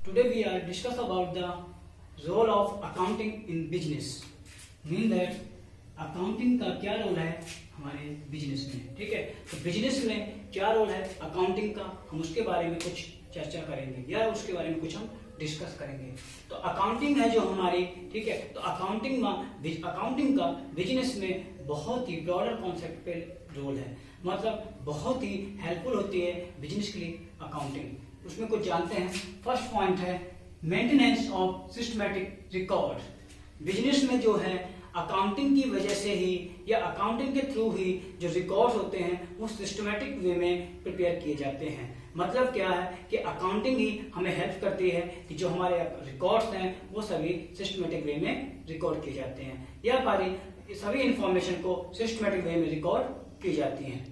Today we are discuss about the role of accounting in business. Mean that accounting का क्या role है हमारे business में. ठीक है, तो बिजनेस में क्या रोल है अकाउंटिंग का, हम उसके बारे में कुछ चर्चा करेंगे या उसके बारे में कुछ हम डिस्कस करेंगे. तो अकाउंटिंग है जो हमारी, ठीक है, तो अकाउंटिंग का बिजनेस में बहुत ही ब्रॉडर कॉन्सेप्ट पे रोल है. मतलब बहुत ही हेल्पफुल होती है बिजनेस के लिए अकाउंटिंग. उसमें कुछ जानते हैं. फर्स्ट पॉइंट है maintenance of systematic record. Business में जो है अकाउंटिंग की वजह से ही या अकाउंटिंग के थ्रू ही जो रिकॉर्ड्स होते हैं वो सिस्टमैटिक वे में प्रिपेयर किए जाते हैं. मतलब क्या है कि अकाउंटिंग ही हमें हेल्प करती है कि जो हमारे रिकॉर्ड्स हैं वो सभी सिस्टमैटिक वे में रिकॉर्ड किए जाते हैं या हमारी सभी इंफॉर्मेशन को सिस्टमैटिक वे में रिकॉर्ड की जाती हैं.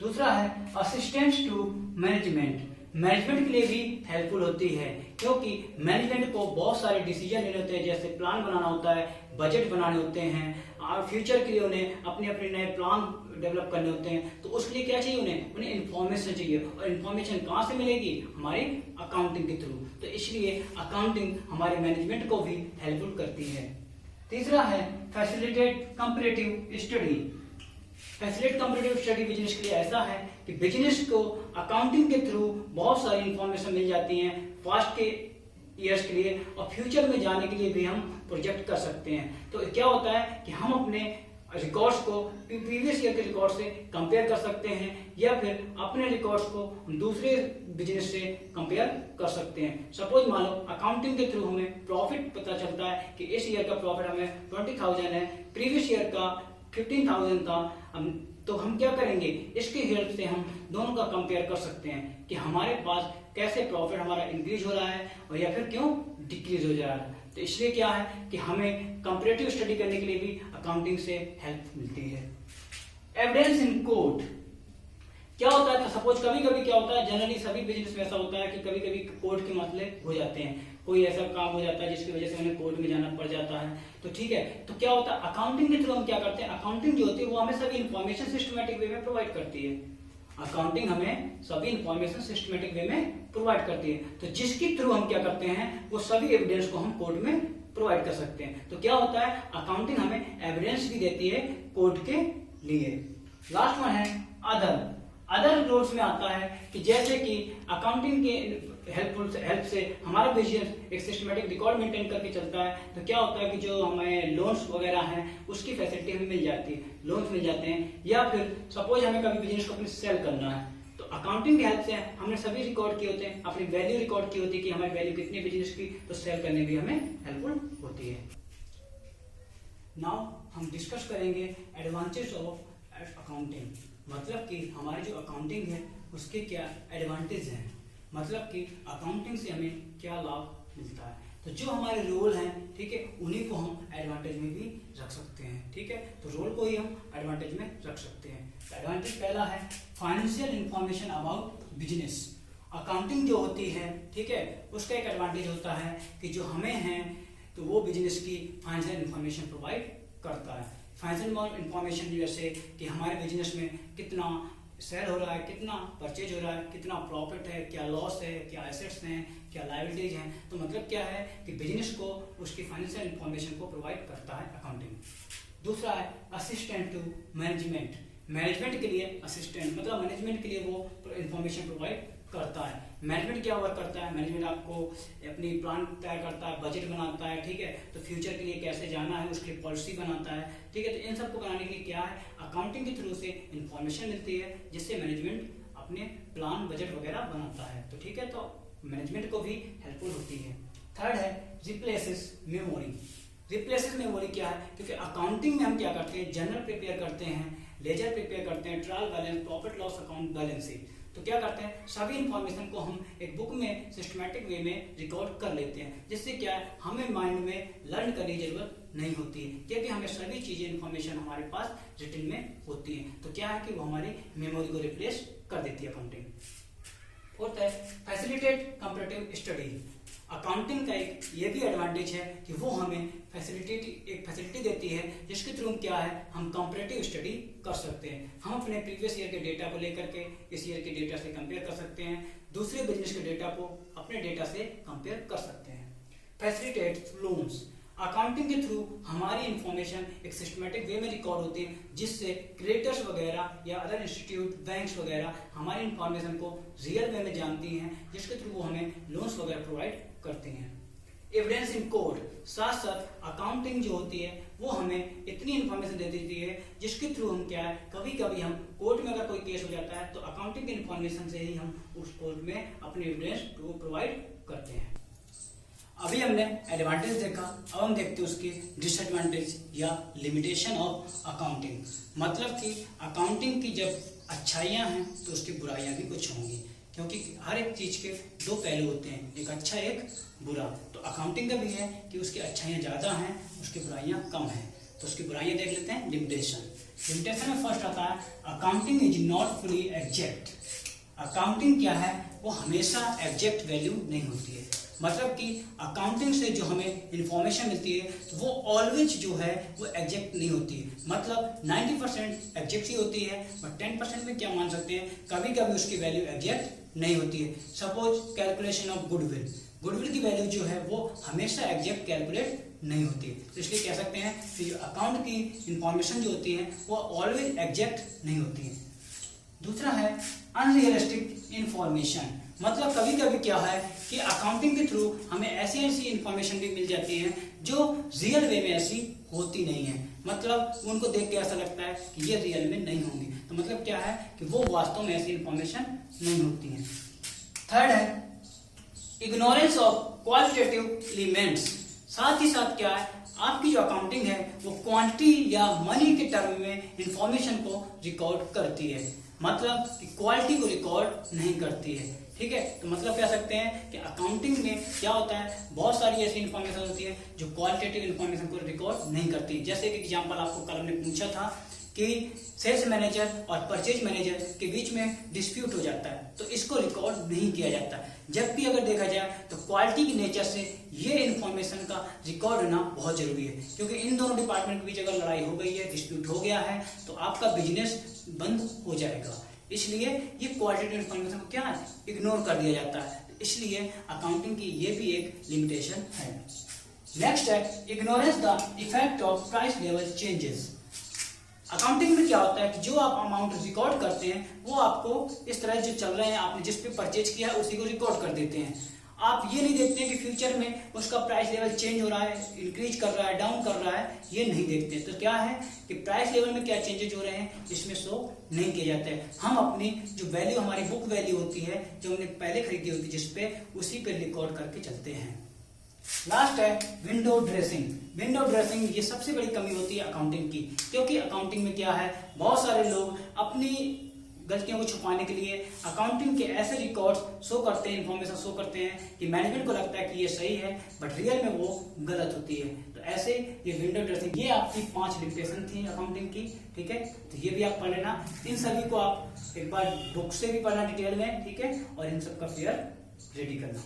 दूसरा है असिस्टेंस टू मैनेजमेंट. मैनेजमेंट के लिए भी हेल्पफुल होती है क्योंकि मैनेजमेंट को बहुत सारे डिसीजन लेने होते हैं, जैसे प्लान बनाना होता है, बजट बनाने होते हैं और फ्यूचर के लिए उन्हें अपने अपने नए प्लान डेवलप करने होते हैं. तो उसके लिए क्या चाहिए, उन्हें इन्फॉर्मेशन चाहिए. और इन्फॉर्मेशन कहाँ से मिलेगी, हमारी अकाउंटिंग के थ्रू. तो इसलिए अकाउंटिंग हमारे मैनेजमेंट को भी हेल्पफुल करती है. तीसरा है facilitate comparative study. Facilitate comparative study business के लिए ऐसा है कि बिजनेस को अकाउंटिंग के थ्रू बहुत सारी इंफॉर्मेशन मिल जाती है फास्ट के ईयर्स के लिए और फ्यूचर में जाने के लिए भी हम प्रोजेक्ट कर सकते हैं. तो क्या होता है कि हम अपने रिकॉर्ड्स को प्रीवियस ईयर के रिकॉर्ड से कंपेयर कर सकते हैं या फिर अपने रिकॉर्ड्स को दूसरे बिजनेस से कंपेयर कर सकते हैं. सपोज मान लो अकाउंटिंग के थ्रू हमें प्रॉफिट पता चलता है कि इस ईयर का प्रॉफिट हमें 20,000 है, प्रीवियस ईयर का 15,000 था. तो हम क्या करेंगे, इसकी हेल्प से हम दोनों का कंपेयर कर सकते हैं कि हमारे पास कैसे प्रॉफिट हमारा इंक्रीज हो रहा है और या फिर क्यों डिक्रीज हो जा रहा है. तो इसलिए क्या है कि हमें कंपैरेटिव स्टडी करने के लिए भी अकाउंटिंग से हेल्प मिलती है. Evidence in court. क्या होता है, तो सपोज कभी कभी क्या होता है, जनरली सभी बिजनेस में ऐसा होता है कि कभी कभी कोर्ट के मसले हो जाते हैं. कोई ऐसा काम हो जाता है जिसकी वजह से उन्हें कोर्ट में जाना पड़ जाता है. तो ठीक है, तो क्या होता है अकाउंटिंग के थ्रू हम क्या करते हैं, अकाउंटिंग जो होती है वो हमें सभी इंफॉर्मेशन सिस्टमैटिक वे में प्रोवाइड करती है. अकाउंटिंग हमें सभी इंफॉर्मेशन सिस्टमैटिक वे में प्रोवाइड करती है. तो जिसके थ्रू हम क्या करते हैं वो सभी एविडेंस को हम कोर्ट में प्रोवाइड कर सकते हैं. तो क्या होता है अकाउंटिंग हमें एविडेंस भी देती है कोर्ट के लिए. लास्ट वन है अदर रोल्स में आता है कि जैसे कि अकाउंटिंग के हेल्प से हमारा बिजनेस एक सिस्टमैटिक रिकॉर्ड मेंटेन करके चलता है. तो क्या होता है कि जो हमें लोन्स वगैरह हैं उसकी फैसिलिटी हमें मिल जाती है, लोन्स मिल जाते हैं. या फिर सपोज हमें कभी बिजनेस को अपने सेल करना है तो अकाउंटिंग की हेल्प से हमने सभी रिकॉर्ड किए होते हैं, अपनी वैल्यू रिकॉर्ड की होती है कि हमारी वैल्यू कितनी बिजनेस की, तो सेल करने भी हमें हेल्पफुल होती है. नाउ हम डिस्कस करेंगे एडवांटेज ऑफ अकाउंटिंग. मतलब कि हमारी जो अकाउंटिंग है उसके क्या एडवांटेज हैं, मतलब कि अकाउंटिंग से हमें क्या लाभ मिलता है. तो जो हमारे रोल हैं, ठीक है, उन्हीं को हम एडवांटेज में भी रख सकते हैं. ठीक है, तो रोल को ही हम एडवांटेज में रख सकते हैं. एडवांटेज पहला है financial information about business. Accounting जो होती है, ठीक है, उसका एक एडवांटेज होता है कि जो हमें है तो वो बिजनेस की फाइनेंशियल इंफॉर्मेशन प्रोवाइड करता है. फाइनेंशियल इंफॉर्मेशन जैसे कि हमारे बिजनेस में कितना सेल हो रहा है, कितना परचेज हो रहा है, कितना प्रॉफिट है, क्या लॉस है, क्या एसेट्स हैं, क्या लायबिलिटीज हैं. तो मतलब क्या है कि बिजनेस को उसकी फाइनेंशियल इंफॉर्मेशन को प्रोवाइड करता है अकाउंटिंग. दूसरा है असिस्टेंट टू मैनेजमेंट. मैनेजमेंट के लिए असिस्टेंट मतलब मैनेजमेंट के लिए वो इंफॉर्मेशन प्रोवाइड करता है. मैनेजमेंट क्या वर्क करता है, मैनेजमेंट आपको अपनी प्लान तैयार करता है, बजट बनाता है, ठीक है, तो फ्यूचर के लिए कैसे जाना है उसके लिए पॉलिसी बनाता है. ठीक है, तो इन सबको बनाने के लिए क्या है अकाउंटिंग के थ्रू से इंफॉर्मेशन मिलती है जिससे मैनेजमेंट अपने प्लान बजट वगैरह बनाता है. तो ठीक है, तो मैनेजमेंट को भी हेल्पफुल होती है. थर्ड है रिप्लेसेस मेमोरी. रिप्लेसेस मेमोरी क्या है, क्योंकि अकाउंटिंग में हम क्या करते हैं, जर्नल प्रिपेयर करते हैं, लेजर प्रिपेयर करते हैं, trial balance, profit loss account, balance sheet. तो क्या करते हैं सभी इंफॉर्मेशन को हम एक बुक में सिस्टमैटिक वे में रिकॉर्ड कर लेते हैं, जिससे क्या है हमें माइंड में लर्न करने की जरूरत नहीं होती है क्योंकि हमें सभी चीजें इंफॉर्मेशन हमारे पास रिटन में होती है. तो क्या है कि वो हमारी मेमोरी को रिप्लेस कर देती है अकाउंटिंग. फोर्थ है फैसिलिटेट कंपैरेटिव स्टडी. अकाउंटिंग का एक ये भी एडवांटेज है कि वो हमें एक फैसिलिटी देती है जिसके थ्रू क्या है हम कंपैरेटिव स्टडी कर सकते हैं. हम अपने प्रीवियस ईयर के डेटा को लेकर के इस ईयर के डेटा से कंपेयर कर सकते हैं. दूसरे बिजनेस के डेटा को अपने डेटा से कंपेयर कर सकते हैं। फैसिलिटेट लोन्स, अकाउंटिंग के थ्रू हमारी इंफॉर्मेशन एक सिस्टमेटिक वे में रिकॉर्ड होती है, जिससे क्रिएटर्स वगैरह या अदर इंस्टीट्यूट, बैंक्स वगैरह हमारी इंफॉर्मेशन को रियल वे में जानती हैं, जिसके थ्रू वो हमें लोन्स वगैरह प्रोवाइड करती हैं। एविडेंस इन कोर्ट, साथ साथ अकाउंटिंग जो होती है वो हमें इतनी इंफॉर्मेशन दे देती है जिसके थ्रू हम क्या है, कभी कभी हम कोर्ट में अगर कोई केस हो जाता है तो अकाउंटिंग की इंफॉर्मेशन से ही हम उस कोर्ट में अपने एविडेंस को प्रोवाइड करते हैं। अभी हमने एडवांटेज देखा, अब हम देखते हैं उसकी डिसएडवांटेज या लिमिटेशन ऑफ अकाउंटिंग। मतलब कि अकाउंटिंग की जब अच्छाइयाँ हैं तो उसकी बुराइयाँ भी कुछ होंगी, क्योंकि हर एक चीज के दो पहलू होते हैं, एक अच्छा एक बुरा। तो अकाउंटिंग का भी है कि उसकी अच्छाइयाँ ज़्यादा हैं, उसकी बुराइयाँ कम हैं। तो उसकी बुराइयाँ देख लेते हैं। लिमिटेशन में फर्स्ट आता है accounting is not fully exact. Accounting क्या है, वो हमेशा एग्जैक्ट वैल्यू नहीं होती है। मतलब कि अकाउंटिंग से जो हमें इंफॉर्मेशन मिलती है तो वो ऑलवेज जो है वो एग्जैक्ट नहीं होती है। मतलब 90% एग्जैक्ट ही होती है, बट 10% में क्या मान सकते हैं, कभी कभी उसकी वैल्यू एग्जैक्ट नहीं होती है। Suppose calculation of goodwill, goodwill की वैल्यू जो है वो हमेशा एग्जैक्ट कैलकुलेट नहीं होती है। तो इसलिए कह सकते हैं कि जो अकाउंट की इंफॉर्मेशन जो होती है वो ऑलवेज एग्जैक्ट नहीं होती है। दूसरा है अनरियलिस्टिक इंफॉर्मेशन। मतलब कभी कभी क्या है कि अकाउंटिंग के थ्रू हमें ऐसी ऐसी इंफॉर्मेशन भी मिल जाती है जो रियल वे में ऐसी होती नहीं है। मतलब उनको देख के ऐसा लगता है कि ये रियल में नहीं होंगी। तो मतलब क्या है कि वो वास्तव में ऐसी इंफॉर्मेशन नहीं होती है। थर्ड है इग्नोरेंस ऑफ क्वालिटेटिव एलिमेंट्स। साथ ही साथ क्या है, आपकी जो अकाउंटिंग है वो क्वांटिटी या मनी के टर्म में इंफॉर्मेशन को रिकॉर्ड करती है, मतलब कि क्वालिटी को रिकॉर्ड नहीं करती है। ठीक है, तो मतलब कह सकते हैं कि अकाउंटिंग में क्या होता है, बहुत सारी ऐसी इंफॉर्मेशन होती है जो क्वालिटेटिव इंफॉर्मेशन को रिकॉर्ड नहीं करती। जैसे कि एग्जांपल आपको कल हमने पूछा था कि सेल्स मैनेजर और परचेज मैनेजर के बीच में डिस्प्यूट हो जाता है तो इसको रिकॉर्ड नहीं किया जाता। जब भी अगर देखा जाए तो क्वालिटी की नेचर से ये इंफॉर्मेशन का रिकॉर्ड होना बहुत जरूरी है, क्योंकि इन दोनों डिपार्टमेंट के बीच अगर लड़ाई हो गई है, डिस्प्यूट हो गया है, तो आपका बिजनेस बंद हो जाएगा। इसलिए ये क्वालिटेटिव इंफॉर्मेशन को क्या है, इग्नोर कर दिया जाता है। इसलिए अकाउंटिंग की ये भी एक लिमिटेशन है। नेक्स्ट है ignorance the effect of price level changes. Accounting में क्या होता है कि जो आप अमाउंट रिकॉर्ड करते हैं वो आपको इस तरह जो चल रहे हैं, आपने जिस पे परचेज किया है उसी को रिकॉर्ड कर देते हैं। आप ये नहीं देखते हैं कि फ्यूचर में उसका प्राइस लेवल चेंज हो रहा है, इंक्रीज कर रहा है, डाउन कर रहा है, ये नहीं देखते। तो क्या है कि प्राइस लेवल में क्या चेंजेज हो रहे हैं इसमें शो नहीं किए जाते हैं। हम अपनी जो वैल्यू, हमारी बुक वैल्यू होती है जो हमने पहले खरीदी होती है जिसपे, उसी पे रिकॉर्ड करके चलते हैं। लास्ट है विंडो ड्रेसिंग। विंडो ड्रेसिंग ये सबसे बड़ी कमी होती है अकाउंटिंग की, क्योंकि अकाउंटिंग में क्या है, बहुत सारे लोग अपनी गलतियों को छुपाने के लिए अकाउंटिंग के ऐसे रिकॉर्ड्स शो करते हैं, इंफॉर्मेशन शो करते हैं कि मैनेजमेंट को लगता है कि ये सही है, बट रियल में वो गलत होती है। तो ऐसे ये विंडो ड्रेसिंग, ये आपकी 5 लिमिटेशन थी अकाउंटिंग की। ठीक है, तो ये भी आप पढ़ लेना। इन सभी को आप एक बार बुक से भी पढ़ना डिटेल में, ठीक है, और इन सब का फेयर रेडी करना।